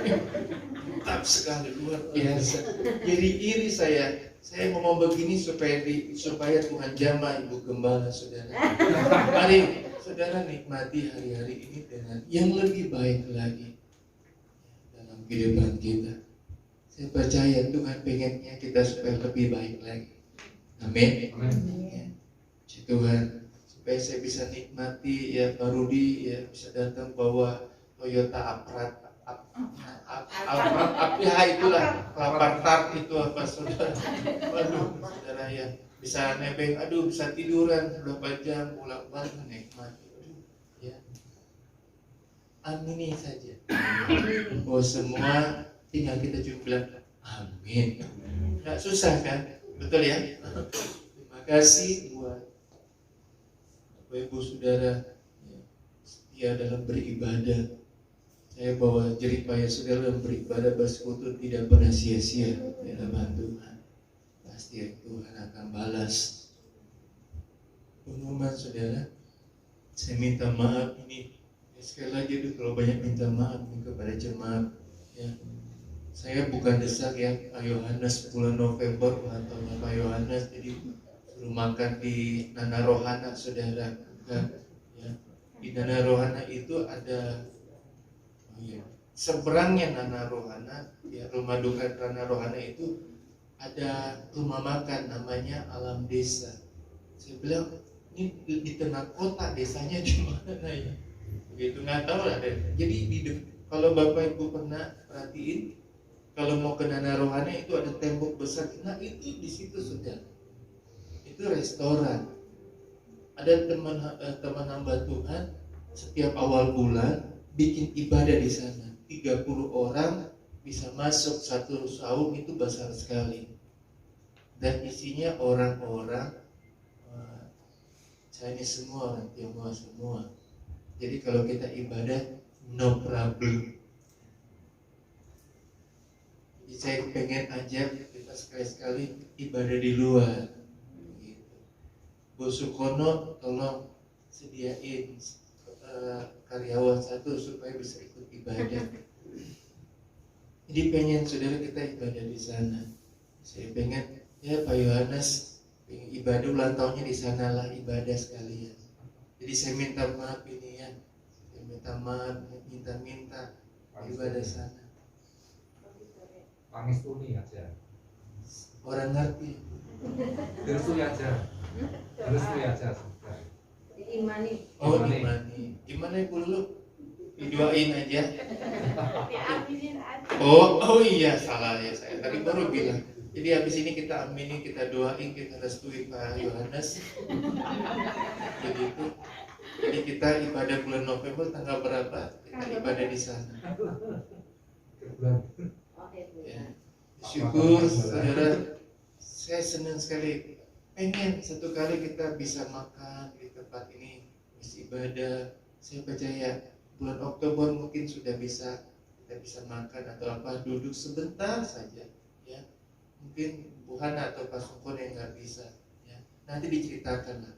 Mantap sekali, luar biasa. Jadi iri saya. Saya ngomong begini supaya Tuhan jamah Ibu Gembala saudara. Mari saudara nikmati hari-hari ini dengan yang lebih baik lagi dalam kehidupan kita. Saya percaya Tuhan pengennya kita supaya lebih baik lagi. Amin. Ya. Puji Tuhan, supaya saya bisa nikmati ya Pak Rudi ya bisa datang bawa Toyota itulah kelapa tart itu apa saudara. Waduh saudara ya bisa nebeng, aduh bisa tiduran berapa jam pulang balik nikmati. Ya. Amini saja. Oh semua tinggal kita cuma bilang amin. Nggak susah kan? Betul ya? Terima kasih buat Bapak Ibu Saudara ya, setia dalam beribadah. Saya bawa jeripaya saudara dalam beribadah bersekutu tidak pernah sia-sia di hadapan Tuhan. Pasti Tuhan akan balas. Pengumuman saudara, saya minta maaf ini. Sekali lagi itu kalau banyak minta maaf kepada jemaat ya. Saya bukan desak ya Pak Yohanes bulan November ulang tahunnya Pak Yohanes jadi suruh makan di Nana Rohana saudara bukan ya. Di Nana Rohana itu ada seberangnya Nana Rohana ya rumah duka Nana Rohana itu ada rumah makan namanya Alam Desa. Saya bilang ini di tengah kota desanya di mana ya? Begitu nggak tahu ada. Jadi kalau Bapak Ibu pernah perhatiin kalau mau ke Nana Rohana itu ada tembok besar. Nah itu di situ sudah. Itu restoran. Ada teman hamba Tuhan setiap awal bulan bikin ibadah di sana. 30 orang bisa masuk satu saung itu besar sekali. Dan isinya orang-orang Chinese semua, orang Tionghoa semua. Jadi kalau kita ibadah no problem. Jadi saya pengen ajak kita sekali-sekali ibadah di luar. Gitu. Bu Sukono tolong sediain karyawan satu supaya bisa ikut ibadah. Jadi pengen saudara kita ibadah di sana. Saya pengen ya Pak Yohanes ibadah ulang tahunnya di sana lah ibadah sekalian. Jadi saya minta maaf ini ya. Saya minta maaf, minta ibadah sana. Pangistuni aja. Orang ngerti. Direstui aja. Direstui aja. Imani. Oh dimani. Gimana Ibu dulu? Didoain aja. Oh iya salah ya saya. Tadi baru bilang. Jadi habis ini kita amini, kita doain, kita restui Pak Yohanes. Begitu. Jadi kita ibadah bulan November tanggal berapa? Kita ibadah di sana. Ya. Syukur saudara, saya senang sekali. Pengen satu kali kita bisa makan di tempat ini, misi ibadah. Saya percaya bulan Oktober mungkin sudah bisa kita bisa makan atau apa, duduk sebentar saja. Ya, mungkin Bu Hana atau Pak Sungkon yang nggak bisa. Ya, nanti diceritakan lah.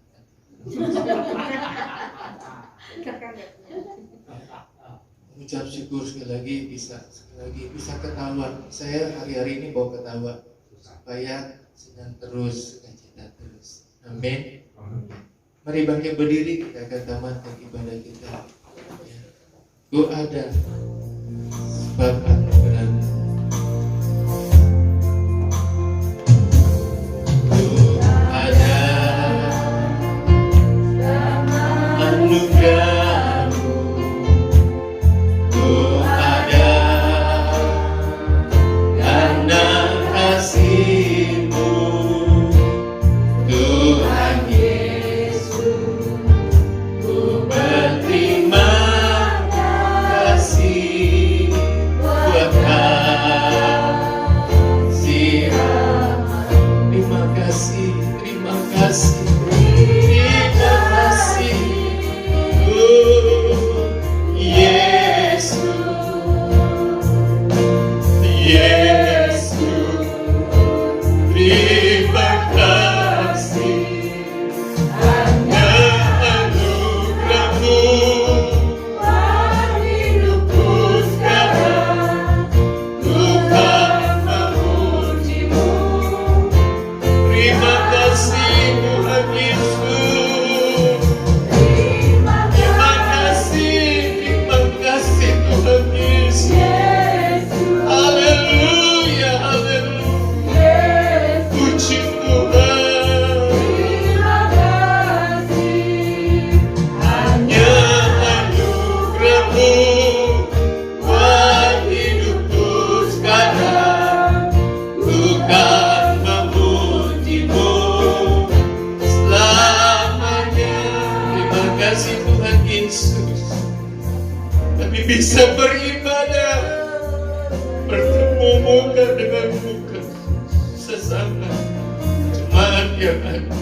Mengucap syukur sekali lagi bisa ketawa. Saya hari-hari ini bawa ketawa supaya senang terus, sukacita terus. Amin. Mari bangkit berdiri, kita akan tamatkan ibadah kita. Ya. Go ada sebab anugerah. Go ada anugerah. Bisa beribadah, bertemu muka dengan muka sesama jemaat yang ada,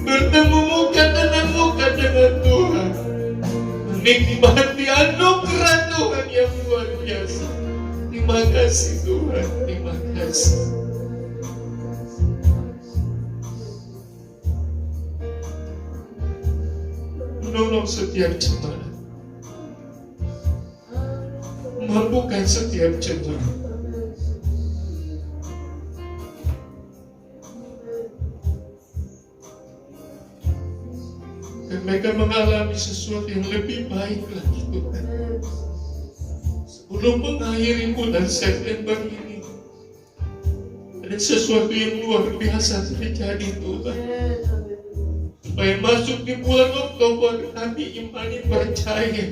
bertemu muka dengan Tuhan, menikmati anugerah Tuhan yang luar biasa. Terima kasih Tuhan, terima kasih. Menolong setiap jemaat, mampukan setiap jemaat. Dan mereka mengalami sesuatu yang lebih baik lagi Tuhan. Sebelum mengakhiri bulan September ini, ada sesuatu yang luar biasa terjadi Tuhan. Supaya masuk di bulan Oktober, kami imani percaya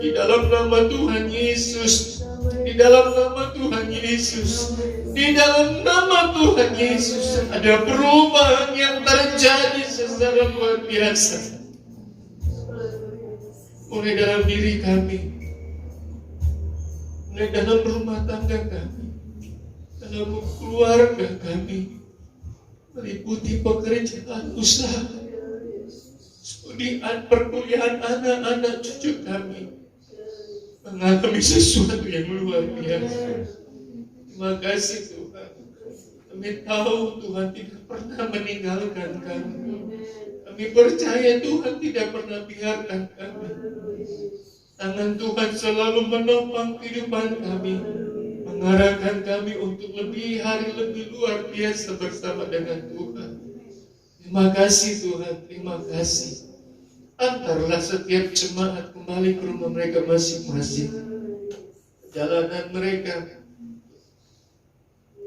di dalam nama Tuhan Yesus, di dalam nama Tuhan Yesus, di dalam nama Tuhan Yesus ada perubahan yang terjadi secara luar biasa. Mulai dalam diri kami, mulai dalam rumah tangga kami, dalam keluarga kami, meliputi pekerjaan usaha, studian perkuliahan anak-anak cucu kami, mengalami sesuatu yang luar biasa. Terima kasih Tuhan. Kami tahu Tuhan tidak pernah meninggalkan kami. Kami percaya Tuhan tidak pernah biarkan kami. Tangan Tuhan selalu menopang kehidupan kami, mengarahkan kami untuk lebih hari lebih luar biasa bersama dengan Tuhan. Terima kasih Tuhan, terima kasih. Antarlah setiap jemaat kembali ke rumah mereka masing-masing. Perjalanan mereka,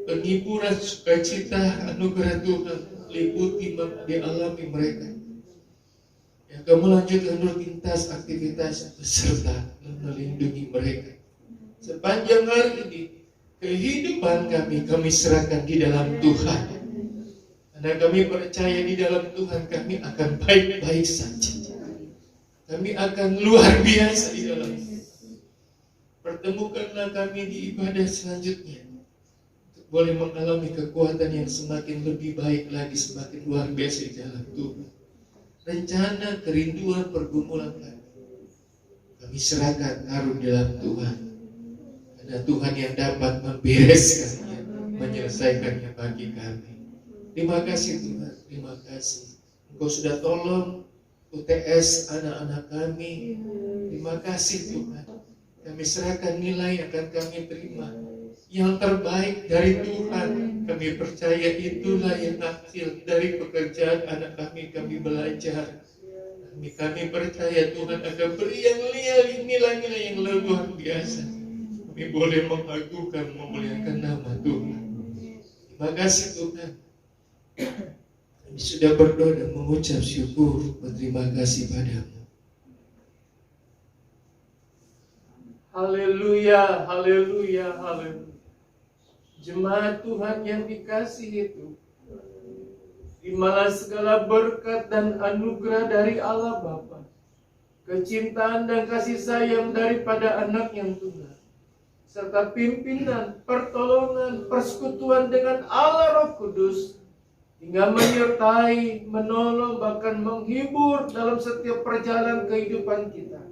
penghiburan, sukacita, anugerah Tuhan liputi dialami mereka. Yang kamu lanjutkan rutinitas aktivitas beserta dan melindungi mereka. Sepanjang hari ini, kehidupan kami serahkan di dalam Tuhan. Karena kami percaya di dalam Tuhan kami akan baik-baik saja. Kami akan luar biasa di dalam. Pertemukanlah kami di ibadah selanjutnya. boleh mengalami kekuatan yang semakin lebih baik lagi, semakin luar biasa di dalam Tuhan. Rencana, kerinduan, pergumulan kami serahkan taruh dalam Tuhan. Karena Tuhan yang dapat membereskannya, menyelesaikannya bagi kami. Terima kasih Tuhan, terima kasih. Engkau sudah tolong UTS anak-anak kami. Terima kasih Tuhan. Kami serahkan nilai yang akan kami terima, yang terbaik dari Tuhan. Kami percaya itulah yang hasil dari pekerjaan anak kami belajar. Kami percaya Tuhan akan beri yang nilai-nilai yang luar biasa. Kami boleh mengagungkan, memuliakan nama Tuhan. Terima kasih Tuhan. Kami sudah berdoa dan mengucap syukur, berterima kasih padamu. Haleluya, haleluya, haleluya. Jemaat Tuhan yang dikasihi itu, terimalah segala berkat dan anugerah dari Allah Bapa, kecintaan dan kasih sayang daripada Anak yang tunggal, serta pimpinan, pertolongan, persekutuan dengan Allah Roh Kudus, hingga menyertai, menolong, bahkan menghibur dalam setiap perjalanan kehidupan kita,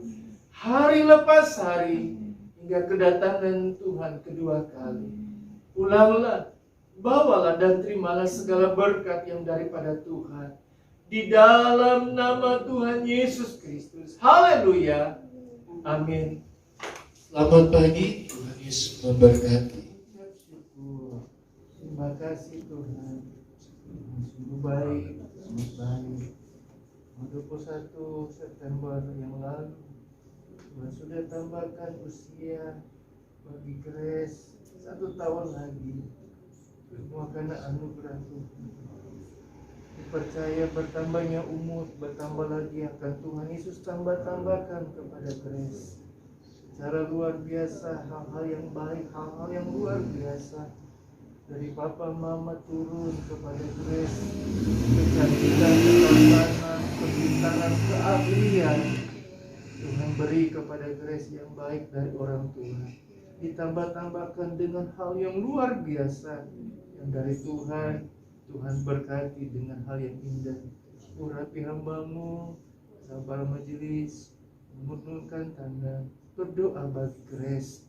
hari lepas hari, hingga kedatangan Tuhan kedua kali. Pulanglah, bawalah dan terimalah segala berkat yang daripada Tuhan, di dalam nama Tuhan Yesus Kristus. Haleluya, amin. Selamat pagi, Tuhan Yesus memberkati. Terima kasih Tuhan. Sungguh baik, sangat baik. 21 September yang lalu Tuhan sudah tambahkan usia bagi Grace 1 tahun lagi. Semua karena anugerah Tuhan. Dipercaya bertambahnya umur, bertambah lagi akan Tuhan Yesus tambahkan kepada Grace. Secara luar biasa, hal-hal yang baik, hal-hal yang luar biasa. Dari Papa Mama turun kepada Grace, kecantikan, ketampanan, kepintaran, keahlian. Tuhan beri kepada Grace yang baik dari orang tua. Ditambah-tambahkan dengan hal yang luar biasa yang dari Tuhan. Tuhan berkati dengan hal yang indah. Urapi hamba-Mu, sabar majelis, menurunkan tangan, berdoa bagi Grace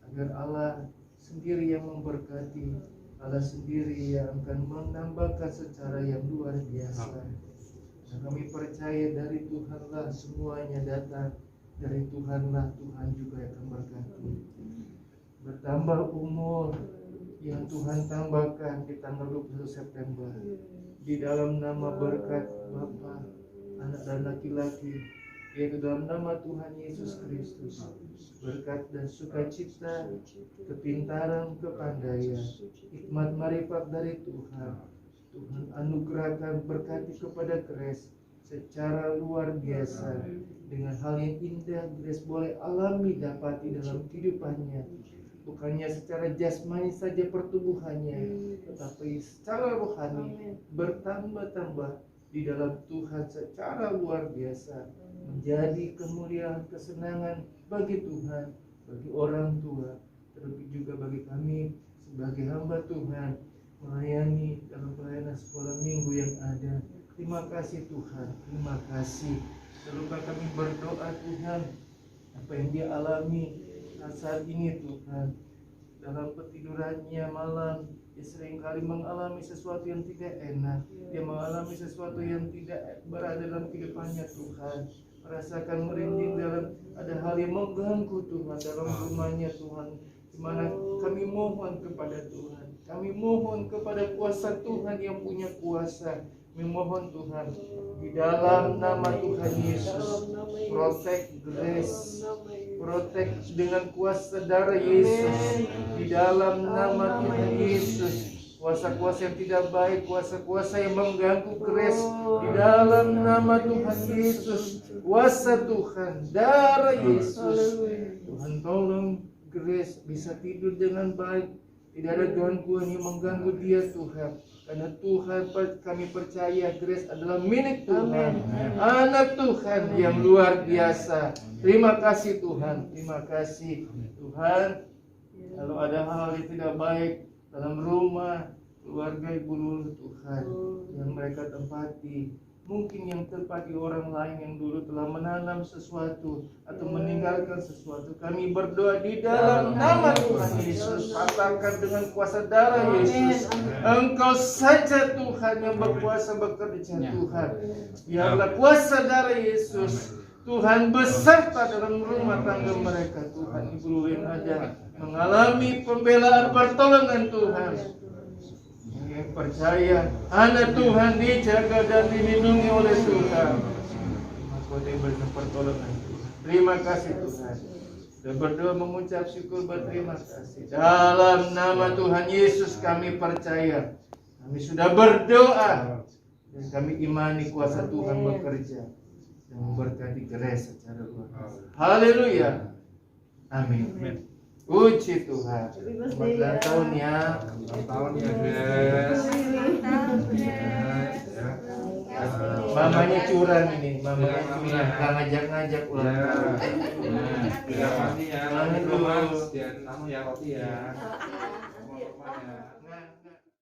agar Allah sendiri yang memberkati, Allah sendiri yang akan menambahkan secara yang luar biasa. Dan kami percaya dari Tuhanlah semuanya datang, dari Tuhanlah Tuhan juga yang akan berkati. Bertambah umur yang Tuhan tambahkan di tanggal 21 September di dalam nama berkat Bapa, Anak dan laki-laki, yaitu dalam nama Tuhan Yesus Kristus, berkat dan sukacita, kepintaran, kepandaian, hikmat marifat dari Tuhan. Tuhan anugerahkan berkati kepada Grace secara luar biasa dengan hal yang indah Grace boleh alami dapati dalam kehidupannya. Bukannya secara jasmani saja pertumbuhannya, tetapi secara rohani bertambah-tambah di dalam Tuhan secara luar biasa, menjadi kemuliaan, kesenangan bagi Tuhan, bagi orang tua, terlebih juga bagi kami sebagai hamba Tuhan melayani dalam pelayanan sekolah minggu yang ada. Terima kasih Tuhan, terima kasih. Selalu kami berdoa Tuhan, apa yang dia alami saat ini Tuhan, dalam petidurannya malam, dia seringkali mengalami sesuatu yang tidak enak. Dia mengalami sesuatu yang tidak berada dalam kehidupannya Tuhan. Merasakan merinding dalam ada hal yang mengganggu Tuhan dalam rumahnya Tuhan. Di mana kami mohon kepada Tuhan. Kami mohon kepada kuasa Tuhan yang punya kuasa. Memohon Tuhan di dalam nama Tuhan Yesus, protect Grace, protect dengan kuasa darah Yesus di dalam nama Tuhan Yesus. Kuasa-kuasa yang tidak baik, kuasa-kuasa yang mengganggu Grace di dalam nama Tuhan Yesus. Kuasa Tuhan, darah Yesus. Tuhan tolong Grace bisa tidur dengan baik. Tidak ada gangguan yang mengganggu dia Tuhan. Karena Tuhan kami percaya Grace adalah milik Tuhan. Anak Tuhan yang luar biasa. Terima kasih Tuhan. Terima kasih Tuhan. Kalau ada hal yang tidak baik dalam rumah, keluarga Ibu Lulu Tuhan, yang mereka tempati. Mungkin yang tempati orang lain yang dulu telah menanam sesuatu atau meninggalkan sesuatu. Kami berdoa di dalam nama Tuhan Yesus, patahkan dengan kuasa darah Yesus. Engkau saja Tuhan yang berkuasa bekerja Tuhan. Biarlah kuasa darah Yesus Tuhan beserta dalam rumah tangga mereka Tuhan. Ibu Lulu yang ada mengalami pembelaan pertolongan Tuhan. Yang percaya anak Tuhan dijaga dan dilindungi oleh Tuhan. Maka diberikan pertolongan Tuhan. Terima kasih Tuhan. Dan berdoa mengucap syukur berterima kasih. Dalam nama Tuhan Yesus kami percaya. Kami sudah berdoa dan kami imani kuasa Tuhan bekerja dan memberkati gereja secara luar biasa. Haleluya. Amin. Puji Tuhan. Selamat ulang tahun ya. Ulang tahun ya guys. Mamanya curang ini, mamanya curang, nggak ngajak-ngajak ulang tahun. Terima kasih ya. Amin. Roman, dan kamu ya roti ya. Sama-sama ya. Nah.